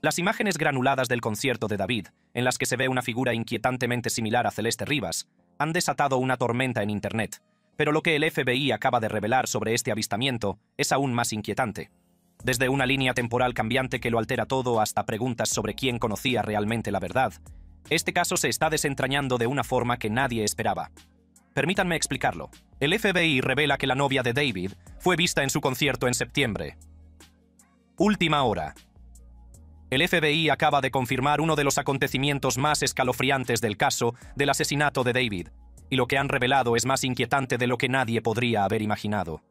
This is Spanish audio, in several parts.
Las imágenes granuladas del concierto de David, en las que se ve una figura inquietantemente similar a Celeste Rivas, han desatado una tormenta en Internet, pero lo que el FBI acaba de revelar sobre este avistamiento es aún más inquietante. Desde una línea temporal cambiante que lo altera todo hasta preguntas sobre quién conocía realmente la verdad, este caso se está desentrañando de una forma que nadie esperaba. Permítanme explicarlo. El FBI revela que la novia de David fue vista en su concierto en septiembre. Última hora. El FBI acaba de confirmar uno de los acontecimientos más escalofriantes del caso del asesinato de David, y lo que han revelado es más inquietante de lo que nadie podría haber imaginado.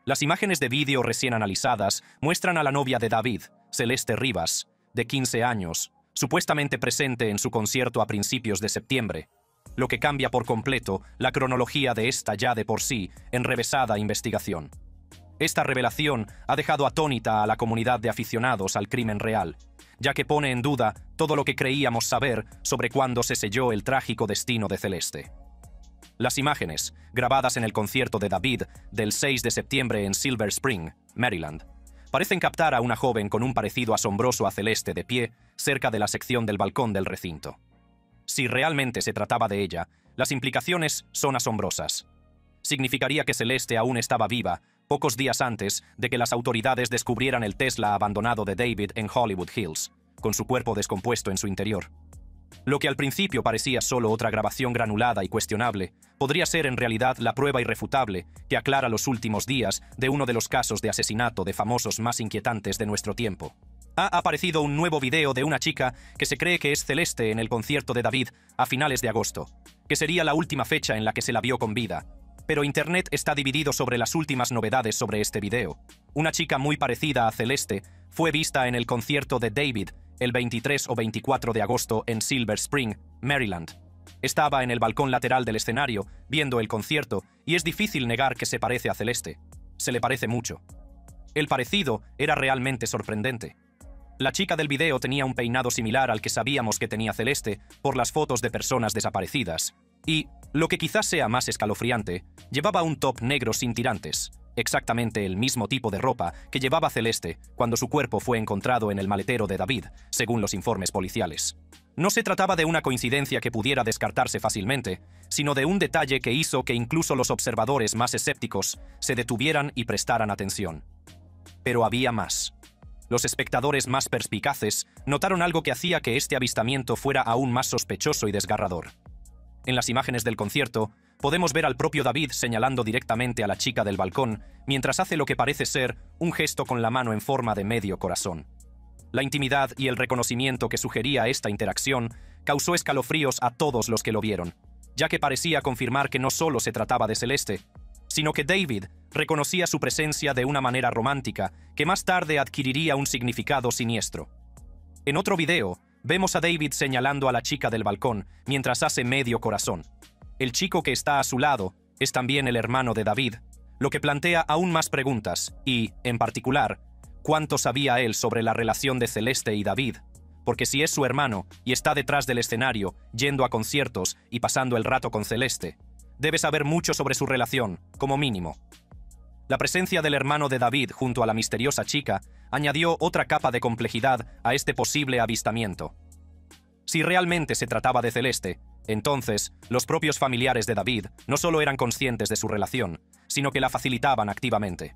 Las imágenes de vídeo recién analizadas muestran a la novia de David, Celeste Rivas, de 15 años, supuestamente presente en su concierto a principios de septiembre, lo que cambia por completo la cronología de esta ya de por sí enrevesada investigación. Esta revelación ha dejado atónita a la comunidad de aficionados al crimen real, ya que pone en duda todo lo que creíamos saber sobre cuándo se selló el trágico destino de Celeste. Las imágenes, grabadas en el concierto de David del 6 de septiembre en Silver Spring, Maryland, parecen captar a una joven con un parecido asombroso a Celeste de pie cerca de la sección del balcón del recinto. Si realmente se trataba de ella, las implicaciones son asombrosas. Significaría que Celeste aún estaba viva pocos días antes de que las autoridades descubrieran el Tesla abandonado de David en Hollywood Hills, con su cuerpo descompuesto en su interior. Lo que al principio parecía solo otra grabación granulada y cuestionable, podría ser en realidad la prueba irrefutable que aclara los últimos días de uno de los casos de asesinato de famosos más inquietantes de nuestro tiempo. Ha aparecido un nuevo video de una chica que se cree que es Celeste en el concierto de David a finales de agosto, que sería la última fecha en la que se la vio con vida. Pero Internet está dividido sobre las últimas novedades sobre este video. Una chica muy parecida a Celeste fue vista en el concierto de David el 23 o 24 de agosto en Silver Spring, Maryland. Estaba en el balcón lateral del escenario, viendo el concierto, y es difícil negar que se parece a Celeste. Se le parece mucho. El parecido era realmente sorprendente. La chica del video tenía un peinado similar al que sabíamos que tenía Celeste por las fotos de personas desaparecidas. Y, lo que quizás sea más escalofriante, llevaba un top negro sin tirantes, exactamente el mismo tipo de ropa que llevaba Celeste cuando su cuerpo fue encontrado en el maletero de David, según los informes policiales. No se trataba de una coincidencia que pudiera descartarse fácilmente, sino de un detalle que hizo que incluso los observadores más escépticos se detuvieran y prestaran atención. Pero había más. Los espectadores más perspicaces notaron algo que hacía que este avistamiento fuera aún más sospechoso y desgarrador. En las imágenes del concierto, podemos ver al propio David señalando directamente a la chica del balcón mientras hace lo que parece ser un gesto con la mano en forma de medio corazón. La intimidad y el reconocimiento que sugería esta interacción causó escalofríos a todos los que lo vieron, ya que parecía confirmar que no solo se trataba de Celeste, sino que David reconocía su presencia de una manera romántica que más tarde adquiriría un significado siniestro. En otro video, vemos a David señalando a la chica del balcón mientras hace medio corazón. El chico que está a su lado es también el hermano de David, lo que plantea aún más preguntas y, en particular, ¿cuánto sabía él sobre la relación de Celeste y David? Porque si es su hermano y está detrás del escenario, yendo a conciertos y pasando el rato con Celeste, debe saber mucho sobre su relación, como mínimo. La presencia del hermano de David junto a la misteriosa chica añadió otra capa de complejidad a este posible avistamiento. Si realmente se trataba de Celeste, entonces los propios familiares de David no solo eran conscientes de su relación, sino que la facilitaban activamente.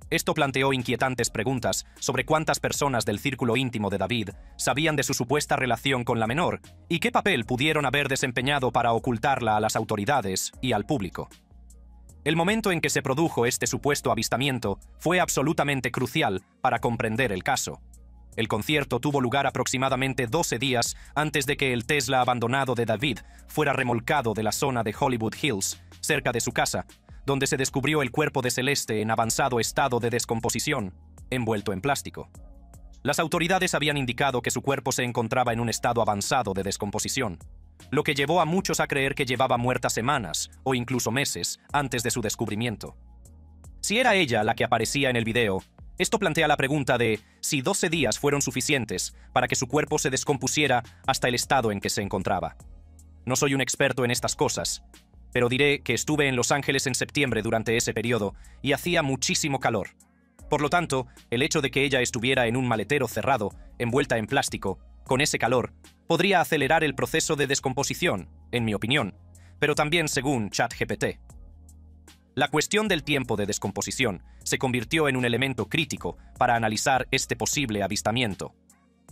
Esto planteó inquietantes preguntas sobre cuántas personas del círculo íntimo de David sabían de su supuesta relación con la menor y qué papel pudieron haber desempeñado para ocultarla a las autoridades y al público. El momento en que se produjo este supuesto avistamiento fue absolutamente crucial para comprender el caso. El concierto tuvo lugar aproximadamente 12 días antes de que el Tesla abandonado de David fuera remolcado de la zona de Hollywood Hills, cerca de su casa, donde se descubrió el cuerpo de Celeste en avanzado estado de descomposición, envuelto en plástico. Las autoridades habían indicado que su cuerpo se encontraba en un estado avanzado de descomposición, lo que llevó a muchos a creer que llevaba muerta semanas o incluso meses antes de su descubrimiento. Si era ella la que aparecía en el video, esto plantea la pregunta de si 12 días fueron suficientes para que su cuerpo se descompusiera hasta el estado en que se encontraba. No soy un experto en estas cosas, pero diré que estuve en Los Ángeles en septiembre durante ese periodo y hacía muchísimo calor. Por lo tanto, el hecho de que ella estuviera en un maletero cerrado, envuelta en plástico, con ese calor, podría acelerar el proceso de descomposición, en mi opinión, pero también según ChatGPT. La cuestión del tiempo de descomposición se convirtió en un elemento crítico para analizar este posible avistamiento.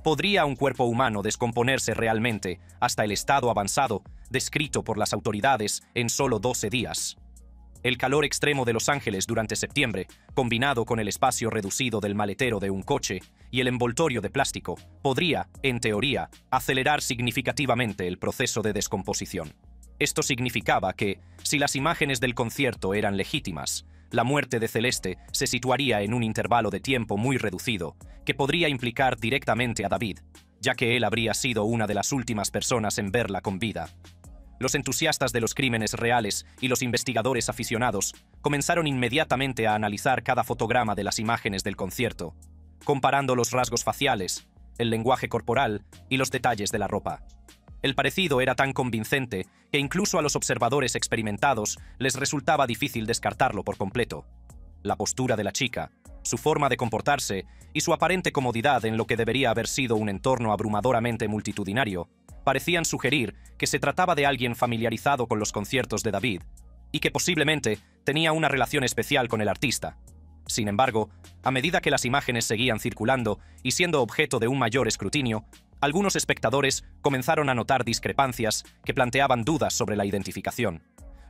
¿Podría un cuerpo humano descomponerse realmente hasta el estado avanzado descrito por las autoridades en solo 12 días? El calor extremo de Los Ángeles durante septiembre, combinado con el espacio reducido del maletero de un coche y el envoltorio de plástico, podría, en teoría, acelerar significativamente el proceso de descomposición. Esto significaba que, si las imágenes del concierto eran legítimas, la muerte de Celeste se situaría en un intervalo de tiempo muy reducido, que podría implicar directamente a David, ya que él habría sido una de las últimas personas en verla con vida. Los entusiastas de los crímenes reales y los investigadores aficionados comenzaron inmediatamente a analizar cada fotograma de las imágenes del concierto, comparando los rasgos faciales, el lenguaje corporal y los detalles de la ropa. El parecido era tan convincente que incluso a los observadores experimentados les resultaba difícil descartarlo por completo. La postura de la chica, su forma de comportarse y su aparente comodidad en lo que debería haber sido un entorno abrumadoramente multitudinario parecían sugerir que se trataba de alguien familiarizado con los conciertos de David y que posiblemente tenía una relación especial con el artista. Sin embargo, a medida que las imágenes seguían circulando y siendo objeto de un mayor escrutinio, algunos espectadores comenzaron a notar discrepancias que planteaban dudas sobre la identificación.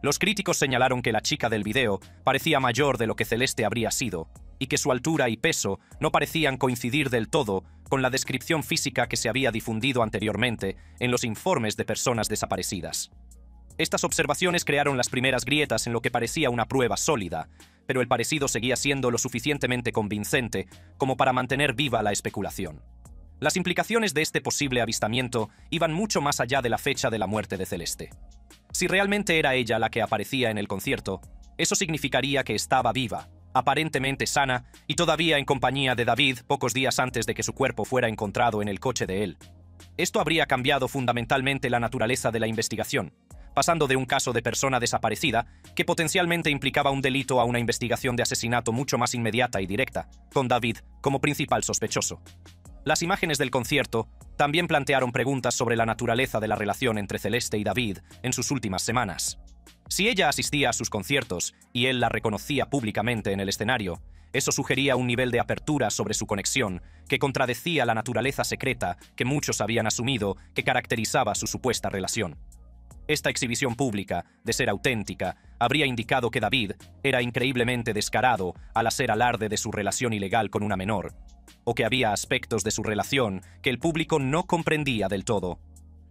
Los críticos señalaron que la chica del video parecía mayor de lo que Celeste habría sido, y que su altura y peso no parecían coincidir del todo con la descripción física que se había difundido anteriormente en los informes de personas desaparecidas. Estas observaciones crearon las primeras grietas en lo que parecía una prueba sólida, pero el parecido seguía siendo lo suficientemente convincente como para mantener viva la especulación. Las implicaciones de este posible avistamiento iban mucho más allá de la fecha de la muerte de Celeste. Si realmente era ella la que aparecía en el concierto, eso significaría que estaba viva, aparentemente sana y todavía en compañía de David pocos días antes de que su cuerpo fuera encontrado en el coche de él. Esto habría cambiado fundamentalmente la naturaleza de la investigación, pasando de un caso de persona desaparecida, que potencialmente implicaba un delito, a una investigación de asesinato mucho más inmediata y directa, con David como principal sospechoso. Las imágenes del concierto también plantearon preguntas sobre la naturaleza de la relación entre Celeste y David en sus últimas semanas. Si ella asistía a sus conciertos y él la reconocía públicamente en el escenario, eso sugería un nivel de apertura sobre su conexión que contradecía la naturaleza secreta que muchos habían asumido que caracterizaba su supuesta relación. Esta exhibición pública, de ser auténtica, habría indicado que David era increíblemente descarado al hacer alarde de su relación ilegal con una menor, o que había aspectos de su relación que el público no comprendía del todo.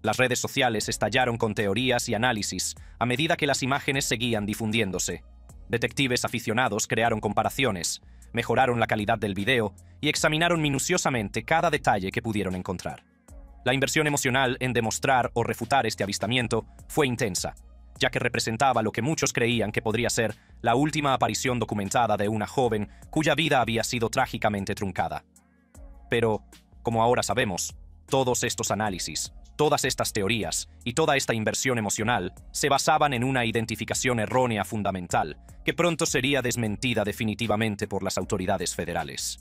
Las redes sociales estallaron con teorías y análisis a medida que las imágenes seguían difundiéndose. Detectives aficionados crearon comparaciones, mejoraron la calidad del video y examinaron minuciosamente cada detalle que pudieron encontrar. La inversión emocional en demostrar o refutar este avistamiento fue intensa, ya que representaba lo que muchos creían que podría ser la última aparición documentada de una joven cuya vida había sido trágicamente truncada. Pero, como ahora sabemos, todos estos análisis, todas estas teorías y toda esta inversión emocional se basaban en una identificación errónea fundamental que pronto sería desmentida definitivamente por las autoridades federales.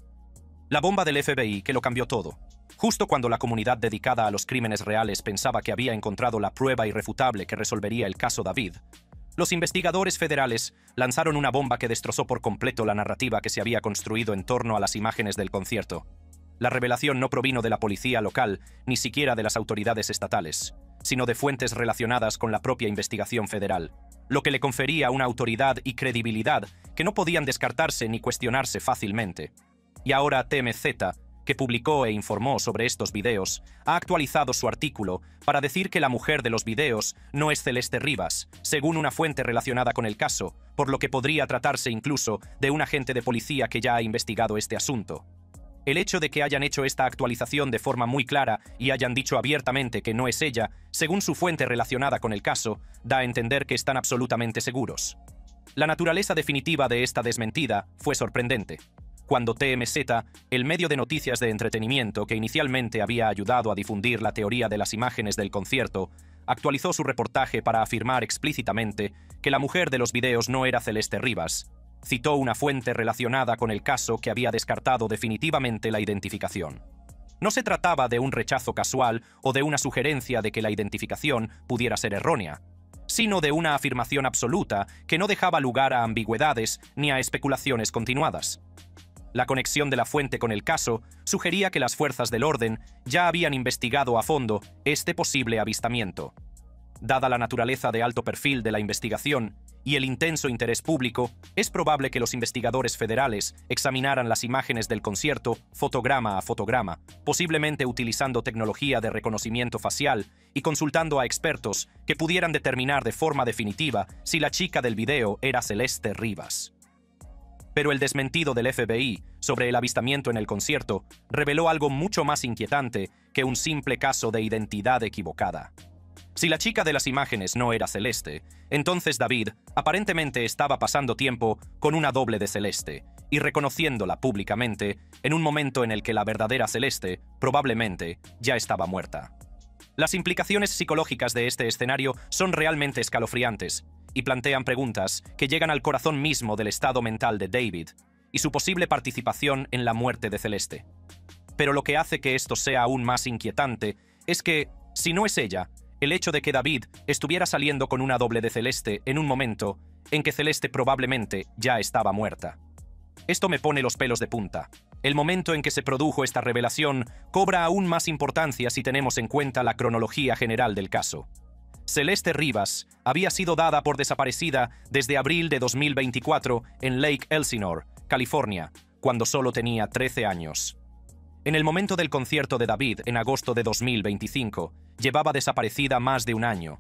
La bomba del FBI que lo cambió todo. Justo cuando la comunidad dedicada a los crímenes reales pensaba que había encontrado la prueba irrefutable que resolvería el caso David, los investigadores federales lanzaron una bomba que destrozó por completo la narrativa que se había construido en torno a las imágenes del concierto. La revelación no provino de la policía local, ni siquiera de las autoridades estatales, sino de fuentes relacionadas con la propia investigación federal, lo que le confería una autoridad y credibilidad que no podían descartarse ni cuestionarse fácilmente. Y ahora TMZ, que publicó e informó sobre estos videos, ha actualizado su artículo para decir que la mujer de los videos no es Celeste Rivas, según una fuente relacionada con el caso, por lo que podría tratarse incluso de un agente de policía que ya ha investigado este asunto. El hecho de que hayan hecho esta actualización de forma muy clara y hayan dicho abiertamente que no es ella, según su fuente relacionada con el caso, da a entender que están absolutamente seguros. La naturaleza definitiva de esta desmentida fue sorprendente. Cuando TMZ, el medio de noticias de entretenimiento que inicialmente había ayudado a difundir la teoría de las imágenes del concierto, actualizó su reportaje para afirmar explícitamente que la mujer de los videos no era Celeste Rivas, citó una fuente relacionada con el caso que había descartado definitivamente la identificación. No se trataba de un rechazo casual o de una sugerencia de que la identificación pudiera ser errónea, sino de una afirmación absoluta que no dejaba lugar a ambigüedades ni a especulaciones continuadas. La conexión de la fuente con el caso sugería que las fuerzas del orden ya habían investigado a fondo este posible avistamiento. Dada la naturaleza de alto perfil de la investigación y el intenso interés público, es probable que los investigadores federales examinaran las imágenes del concierto fotograma a fotograma, posiblemente utilizando tecnología de reconocimiento facial y consultando a expertos que pudieran determinar de forma definitiva si la chica del video era Celeste Rivas. Pero el desmentido del FBI sobre el avistamiento en el concierto reveló algo mucho más inquietante que un simple caso de identidad equivocada. Si la chica de las imágenes no era Celeste, entonces David aparentemente estaba pasando tiempo con una doble de Celeste y reconociéndola públicamente en un momento en el que la verdadera Celeste probablemente ya estaba muerta. Las implicaciones psicológicas de este escenario son realmente escalofriantes y plantean preguntas que llegan al corazón mismo del estado mental de David y su posible participación en la muerte de Celeste. Pero lo que hace que esto sea aún más inquietante es que, si no es ella, el hecho de que David estuviera saliendo con una doble de Celeste en un momento en que Celeste probablemente ya estaba muerta. Esto me pone los pelos de punta. El momento en que se produjo esta revelación cobra aún más importancia si tenemos en cuenta la cronología general del caso. Celeste Rivas había sido dada por desaparecida desde abril de 2024 en Lake Elsinore, California, cuando solo tenía 13 años. En el momento del concierto de David en agosto de 2025, llevaba desaparecida más de un año.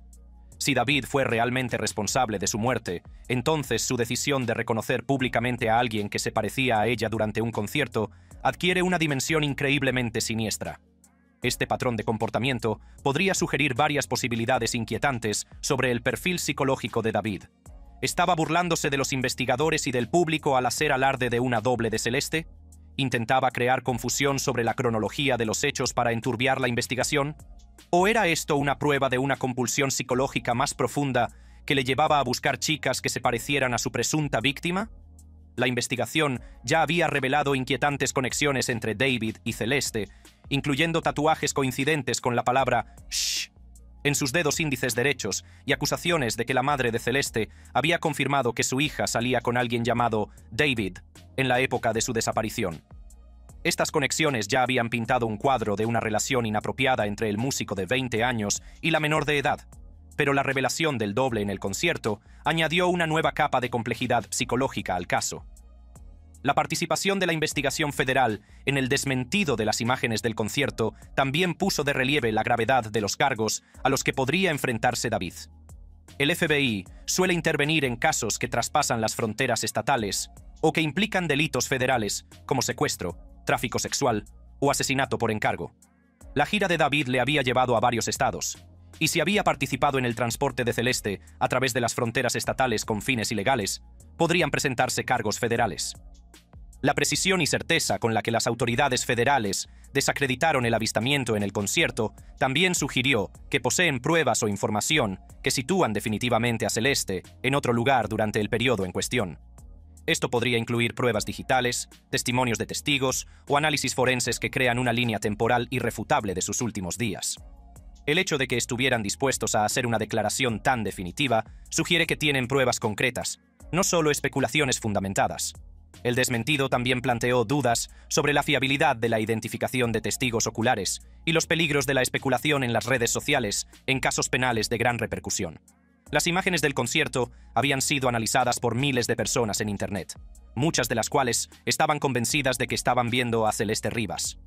Si David fue realmente responsable de su muerte, entonces su decisión de reconocer públicamente a alguien que se parecía a ella durante un concierto adquiere una dimensión increíblemente siniestra. Este patrón de comportamiento podría sugerir varias posibilidades inquietantes sobre el perfil psicológico de David. ¿Estaba burlándose de los investigadores y del público al hacer alarde de una doble de Celeste? ¿Intentaba crear confusión sobre la cronología de los hechos para enturbiar la investigación? ¿O era esto una prueba de una compulsión psicológica más profunda que le llevaba a buscar chicas que se parecieran a su presunta víctima? La investigación ya había revelado inquietantes conexiones entre David y Celeste, incluyendo tatuajes coincidentes con la palabra "shh" en sus dedos índices derechos y acusaciones de que la madre de Celeste había confirmado que su hija salía con alguien llamado David en la época de su desaparición. Estas conexiones ya habían pintado un cuadro de una relación inapropiada entre el músico de 20 años y la menor de edad, pero la revelación del doble en el concierto añadió una nueva capa de complejidad psicológica al caso. La participación de la investigación federal en el desmentido de las imágenes del concierto también puso de relieve la gravedad de los cargos a los que podría enfrentarse David. El FBI suele intervenir en casos que traspasan las fronteras estatales o que implican delitos federales como secuestro, tráfico sexual o asesinato por encargo. La gira de David le había llevado a varios estados, y si había participado en el transporte de Celeste a través de las fronteras estatales con fines ilegales, podrían presentarse cargos federales. La precisión y certeza con la que las autoridades federales desacreditaron el avistamiento en el concierto también sugirió que poseen pruebas o información que sitúan definitivamente a Celeste en otro lugar durante el periodo en cuestión. Esto podría incluir pruebas digitales, testimonios de testigos o análisis forenses que crean una línea temporal irrefutable de sus últimos días. El hecho de que estuvieran dispuestos a hacer una declaración tan definitiva sugiere que tienen pruebas concretas, no solo especulaciones fundamentadas. El desmentido también planteó dudas sobre la fiabilidad de la identificación de testigos oculares y los peligros de la especulación en las redes sociales en casos penales de gran repercusión. Las imágenes del concierto habían sido analizadas por miles de personas en Internet, muchas de las cuales estaban convencidas de que estaban viendo a Celeste Rivas.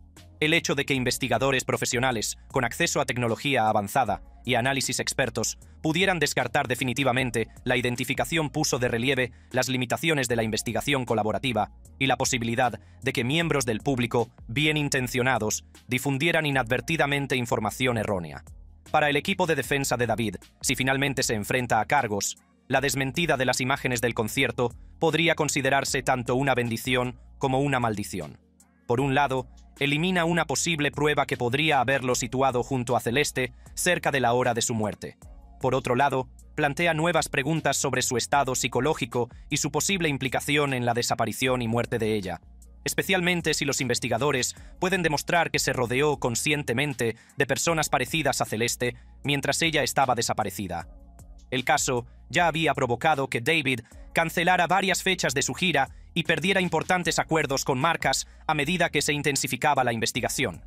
El hecho de que investigadores profesionales con acceso a tecnología avanzada y análisis expertos pudieran descartar definitivamente la identificación puso de relieve las limitaciones de la investigación colaborativa y la posibilidad de que miembros del público, bien intencionados, difundieran inadvertidamente información errónea. Para el equipo de defensa de David, si finalmente se enfrenta a cargos, la desmentida de las imágenes del concierto podría considerarse tanto una bendición como una maldición. Por un lado, elimina una posible prueba que podría haberlo situado junto a Celeste cerca de la hora de su muerte. Por otro lado, plantea nuevas preguntas sobre su estado psicológico y su posible implicación en la desaparición y muerte de ella, especialmente si los investigadores pueden demostrar que se rodeó conscientemente de personas parecidas a Celeste mientras ella estaba desaparecida. El caso ya había provocado que David cancelara varias fechas de su gira y perdiera importantes acuerdos con marcas a medida que se intensificaba la investigación.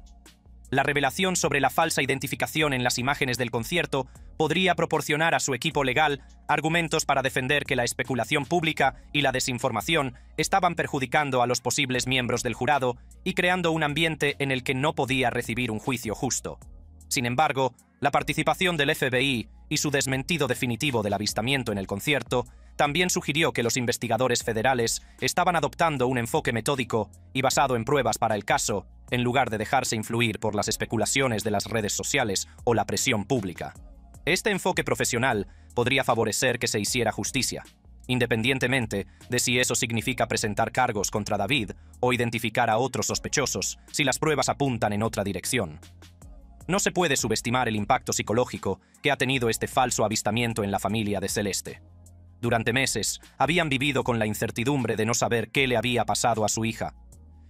La revelación sobre la falsa identificación en las imágenes del concierto podría proporcionar a su equipo legal argumentos para defender que la especulación pública y la desinformación estaban perjudicando a los posibles miembros del jurado y creando un ambiente en el que no podía recibir un juicio justo. Sin embargo, la participación del FBI y su desmentido definitivo del avistamiento en el concierto también sugirió que los investigadores federales estaban adoptando un enfoque metódico y basado en pruebas para el caso, en lugar de dejarse influir por las especulaciones de las redes sociales o la presión pública. Este enfoque profesional podría favorecer que se hiciera justicia, independientemente de si eso significa presentar cargos contra David o identificar a otros sospechosos si las pruebas apuntan en otra dirección. No se puede subestimar el impacto psicológico que ha tenido este falso avistamiento en la familia de Celeste. Durante meses, habían vivido con la incertidumbre de no saber qué le había pasado a su hija.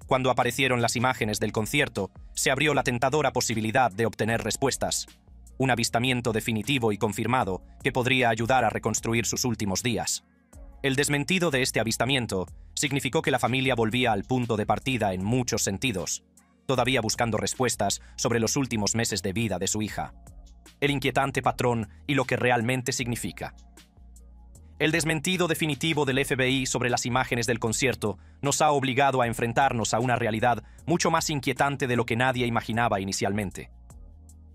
Cuando aparecieron las imágenes del concierto, se abrió la tentadora posibilidad de obtener respuestas. Un avistamiento definitivo y confirmado que podría ayudar a reconstruir sus últimos días. El desmentido de este avistamiento significó que la familia volvía al punto de partida en muchos sentidos, todavía buscando respuestas sobre los últimos meses de vida de su hija, el inquietante patrón y lo que realmente significa. El desmentido definitivo del FBI sobre las imágenes del concierto nos ha obligado a enfrentarnos a una realidad mucho más inquietante de lo que nadie imaginaba inicialmente.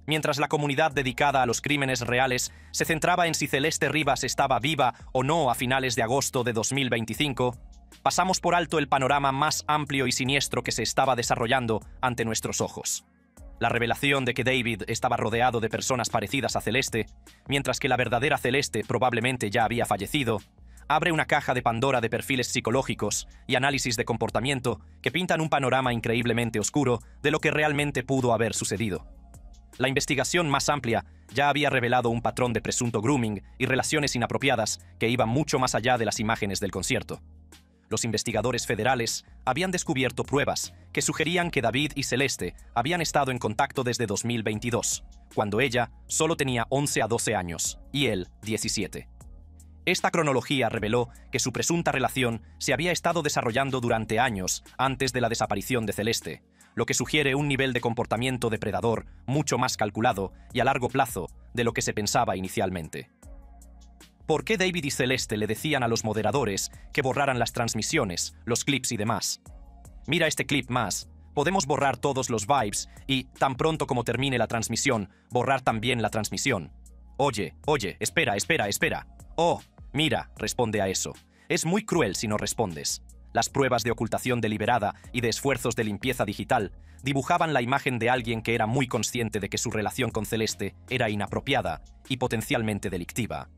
Mientras la comunidad dedicada a los crímenes reales se centraba en si Celeste Rivas estaba viva o no a finales de agosto de 2025, pasamos por alto el panorama más amplio y siniestro que se estaba desarrollando ante nuestros ojos. La revelación de que David estaba rodeado de personas parecidas a Celeste, mientras que la verdadera Celeste probablemente ya había fallecido, abre una caja de Pandora de perfiles psicológicos y análisis de comportamiento que pintan un panorama increíblemente oscuro de lo que realmente pudo haber sucedido. La investigación más amplia ya había revelado un patrón de presunto grooming y relaciones inapropiadas que iban mucho más allá de las imágenes del concierto. Los investigadores federales habían descubierto pruebas que sugerían que David y Celeste habían estado en contacto desde 2022, cuando ella solo tenía 11 a 12 años y él 17. Esta cronología reveló que su presunta relación se había estado desarrollando durante años antes de la desaparición de Celeste, lo que sugiere un nivel de comportamiento depredador mucho más calculado y a largo plazo de lo que se pensaba inicialmente. ¿Por qué David y Celeste le decían a los moderadores que borraran las transmisiones, los clips y demás? Mira este clip más. Podemos borrar todos los vibes y, tan pronto como termine la transmisión, borrar también la transmisión. Oye, espera. Oh, mira, responde a eso. Es muy cruel si no respondes. Las pruebas de ocultación deliberada y de esfuerzos de limpieza digital dibujaban la imagen de alguien que era muy consciente de que su relación con Celeste era inapropiada y potencialmente delictiva.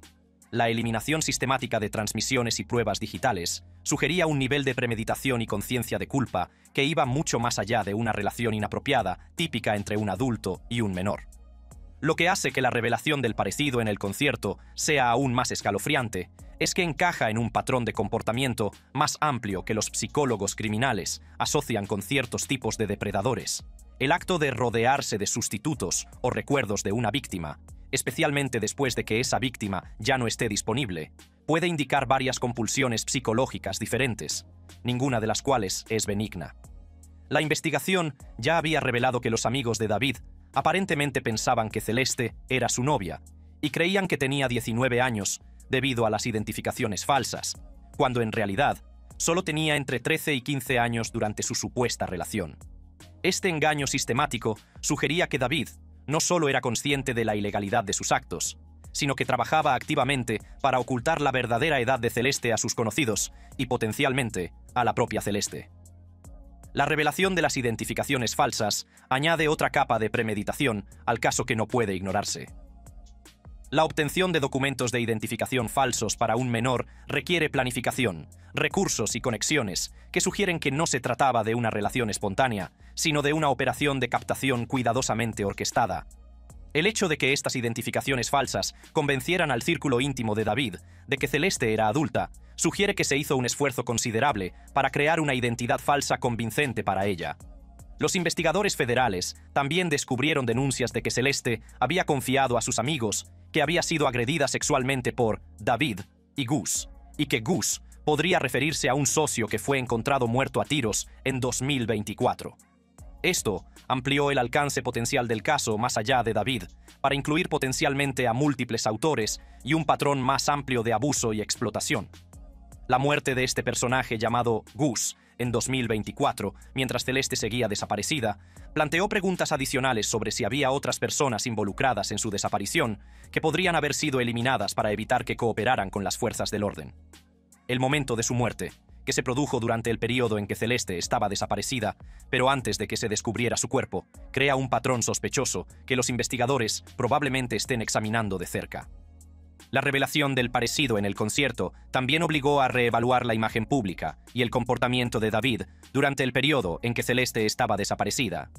La eliminación sistemática de transmisiones y pruebas digitales sugería un nivel de premeditación y conciencia de culpa que iba mucho más allá de una relación inapropiada típica entre un adulto y un menor. Lo que hace que la revelación del parecido en el concierto sea aún más escalofriante es que encaja en un patrón de comportamiento más amplio que los psicólogos criminales asocian con ciertos tipos de depredadores. El acto de rodearse de sustitutos o recuerdos de una víctima, especialmente después de que esa víctima ya no esté disponible, puede indicar varias compulsiones psicológicas diferentes, ninguna de las cuales es benigna. La investigación ya había revelado que los amigos de David aparentemente pensaban que Celeste era su novia y creían que tenía 19 años debido a las identificaciones falsas, cuando en realidad solo tenía entre 13 y 15 años durante su supuesta relación. Este engaño sistemático sugería que David no solo era consciente de la ilegalidad de sus actos, sino que trabajaba activamente para ocultar la verdadera edad de Celeste a sus conocidos y potencialmente a la propia Celeste. La revelación de las identificaciones falsas añade otra capa de premeditación al caso que no puede ignorarse. La obtención de documentos de identificación falsos para un menor requiere planificación, recursos y conexiones que sugieren que no se trataba de una relación espontánea, sino de una operación de captación cuidadosamente orquestada. El hecho de que estas identificaciones falsas convencieran al círculo íntimo de David de que Celeste era adulta, sugiere que se hizo un esfuerzo considerable para crear una identidad falsa convincente para ella. Los investigadores federales también descubrieron denuncias de que Celeste había confiado a sus amigos que había sido agredida sexualmente por David y Gus, y que Gus podría referirse a un socio que fue encontrado muerto a tiros en 2024. Esto amplió el alcance potencial del caso más allá de David, para incluir potencialmente a múltiples autores y un patrón más amplio de abuso y explotación. La muerte de este personaje llamado Gus en 2024, mientras Celeste seguía desaparecida, planteó preguntas adicionales sobre si había otras personas involucradas en su desaparición que podrían haber sido eliminadas para evitar que cooperaran con las fuerzas del orden. El momento de su muerte, que se produjo durante el periodo en que Celeste estaba desaparecida, pero antes de que se descubriera su cuerpo, crea un patrón sospechoso que los investigadores probablemente estén examinando de cerca. La revelación del parecido en el concierto también obligó a reevaluar la imagen pública y el comportamiento de David durante el periodo en que Celeste estaba desaparecida.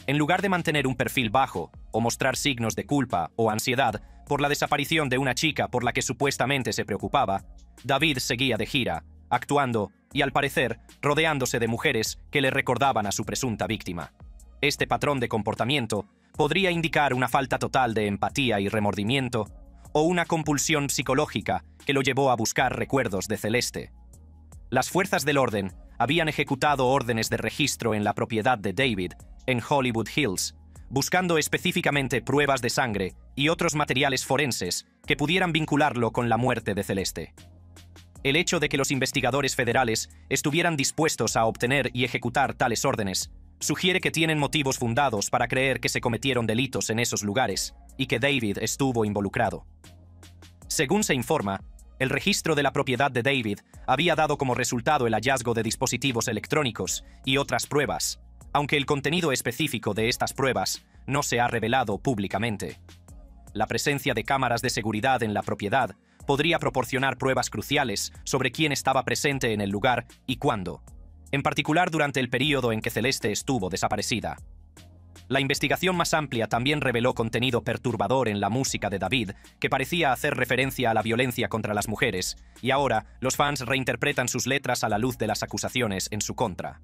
En lugar de mantener un perfil bajo o mostrar signos de culpa o ansiedad por la desaparición de una chica por la que supuestamente se preocupaba, David seguía de gira, actuando y, al parecer, rodeándose de mujeres que le recordaban a su presunta víctima. Este patrón de comportamiento podría indicar una falta total de empatía y remordimiento, o una compulsión psicológica que lo llevó a buscar recuerdos de Celeste. Las fuerzas del orden habían ejecutado órdenes de registro en la propiedad de David, en Hollywood Hills, buscando específicamente pruebas de sangre y otros materiales forenses que pudieran vincularlo con la muerte de Celeste. El hecho de que los investigadores federales estuvieran dispuestos a obtener y ejecutar tales órdenes sugiere que tienen motivos fundados para creer que se cometieron delitos en esos lugares y que David estuvo involucrado. Según se informa, el registro de la propiedad de David había dado como resultado el hallazgo de dispositivos electrónicos y otras pruebas, aunque el contenido específico de estas pruebas no se ha revelado públicamente. La presencia de cámaras de seguridad en la propiedad podría proporcionar pruebas cruciales sobre quién estaba presente en el lugar y cuándo, en particular durante el período en que Celeste estuvo desaparecida. La investigación más amplia también reveló contenido perturbador en la música de David, que parecía hacer referencia a la violencia contra las mujeres, y ahora los fans reinterpretan sus letras a la luz de las acusaciones en su contra.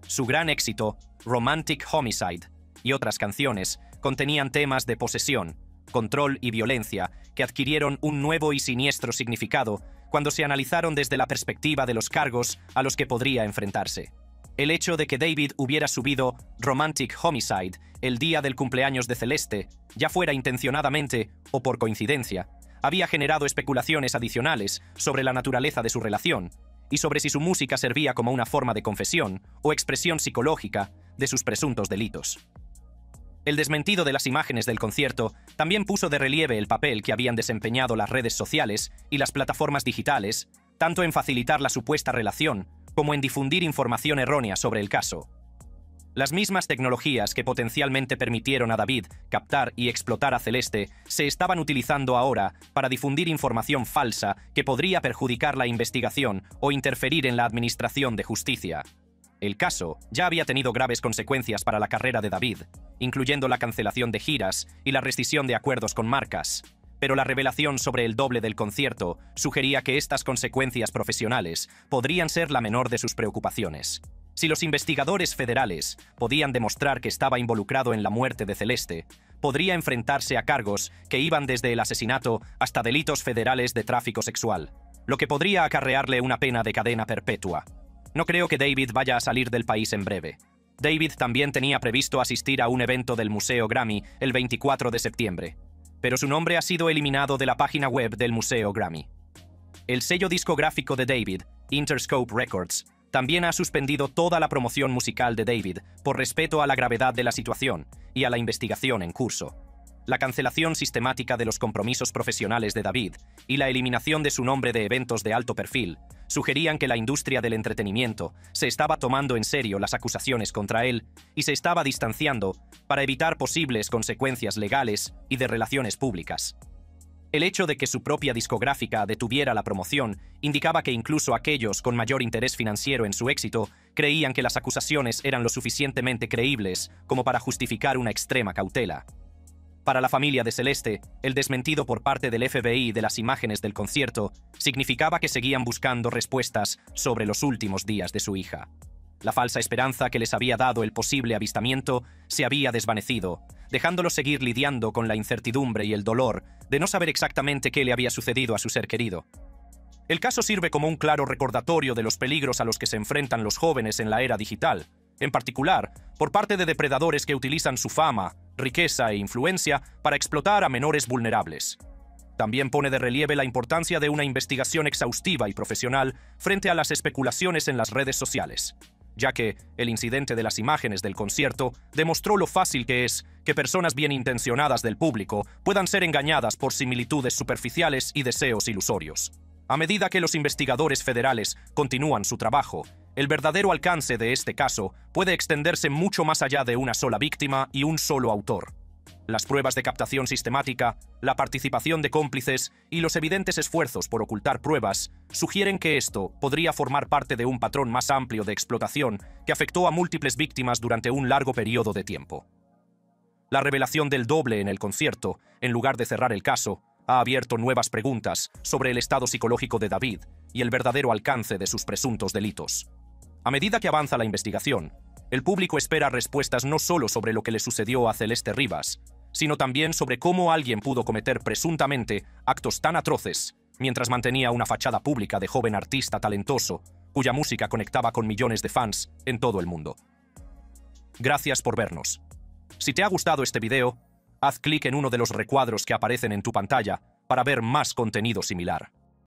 Su gran éxito, Romantic Homicide, y otras canciones contenían temas de posesión, control y violencia que adquirieron un nuevo y siniestro significado cuando se analizaron desde la perspectiva de los cargos a los que podría enfrentarse. El hecho de que David hubiera subido Romantic Homicide el día del cumpleaños de Celeste, ya fuera intencionadamente o por coincidencia, había generado especulaciones adicionales sobre la naturaleza de su relación y sobre si su música servía como una forma de confesión o expresión psicológica de sus presuntos delitos. El desmentido de las imágenes del concierto también puso de relieve el papel que habían desempeñado las redes sociales y las plataformas digitales, tanto en facilitar la supuesta relación como en difundir información errónea sobre el caso. Las mismas tecnologías que potencialmente permitieron a David captar y explotar a Celeste se estaban utilizando ahora para difundir información falsa que podría perjudicar la investigación o interferir en la administración de justicia. El caso ya había tenido graves consecuencias para la carrera de David, incluyendo la cancelación de giras y la rescisión de acuerdos con marcas, pero la revelación sobre el doble del concierto sugería que estas consecuencias profesionales podrían ser la menor de sus preocupaciones. Si los investigadores federales podían demostrar que estaba involucrado en la muerte de Celeste, podría enfrentarse a cargos que iban desde el asesinato hasta delitos federales de tráfico sexual, lo que podría acarrearle una pena de cadena perpetua. No creo que David vaya a salir del país en breve. David también tenía previsto asistir a un evento del Museo Grammy el 24 de septiembre, pero su nombre ha sido eliminado de la página web del Museo Grammy. El sello discográfico de David, Interscope Records, también ha suspendido toda la promoción musical de David por respeto a la gravedad de la situación y a la investigación en curso. La cancelación sistemática de los compromisos profesionales de David y la eliminación de su nombre de eventos de alto perfil sugerían que la industria del entretenimiento se estaba tomando en serio las acusaciones contra él y se estaba distanciando para evitar posibles consecuencias legales y de relaciones públicas. El hecho de que su propia discográfica detuviera la promoción indicaba que incluso aquellos con mayor interés financiero en su éxito creían que las acusaciones eran lo suficientemente creíbles como para justificar una extrema cautela. Para la familia de Celeste, el desmentido por parte del FBI de las imágenes del concierto significaba que seguían buscando respuestas sobre los últimos días de su hija. La falsa esperanza que les había dado el posible avistamiento se había desvanecido, dejándolos seguir lidiando con la incertidumbre y el dolor de no saber exactamente qué le había sucedido a su ser querido. El caso sirve como un claro recordatorio de los peligros a los que se enfrentan los jóvenes en la era digital, en particular por parte de depredadores que utilizan su fama, riqueza e influencia para explotar a menores vulnerables. También pone de relieve la importancia de una investigación exhaustiva y profesional frente a las especulaciones en las redes sociales, ya que el incidente de las imágenes del concierto demostró lo fácil que es que personas bien intencionadas del público puedan ser engañadas por similitudes superficiales y deseos ilusorios. A medida que los investigadores federales continúan su trabajo, el verdadero alcance de este caso puede extenderse mucho más allá de una sola víctima y un solo autor. Las pruebas de captación sistemática, la participación de cómplices y los evidentes esfuerzos por ocultar pruebas sugieren que esto podría formar parte de un patrón más amplio de explotación que afectó a múltiples víctimas durante un largo periodo de tiempo. La revelación del doble en el concierto, en lugar de cerrar el caso, ha abierto nuevas preguntas sobre el estado psicológico de David y el verdadero alcance de sus presuntos delitos. A medida que avanza la investigación, el público espera respuestas no solo sobre lo que le sucedió a Celeste Rivas, sino también sobre cómo alguien pudo cometer presuntamente actos tan atroces mientras mantenía una fachada pública de joven artista talentoso, cuya música conectaba con millones de fans en todo el mundo. Gracias por vernos. Si te ha gustado este video, haz clic en uno de los recuadros que aparecen en tu pantalla para ver más contenido similar.